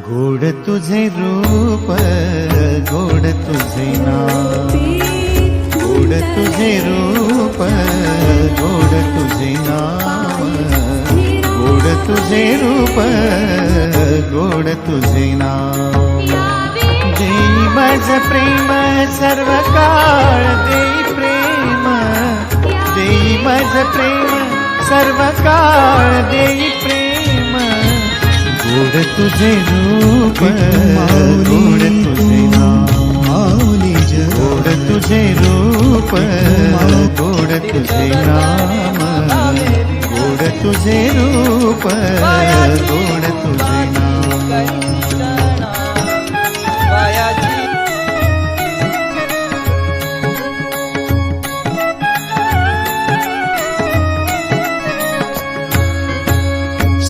गोड तुझे रूप, गोड तुझे नाम, गोड तुझे रूप, गोड तुझे नाम, गोड तुझे रूप, गोड तुझे नाम. देई माझ प्रेम सर्व काळ, देई प्रेम, देई माझ प्रेम सर्व काळ, देई प्रेम. गोड तुझे रूप, गोड तुझे नाम, गोड तुझे रूप, गोड तुझे नाम, गोड तुझे रूप,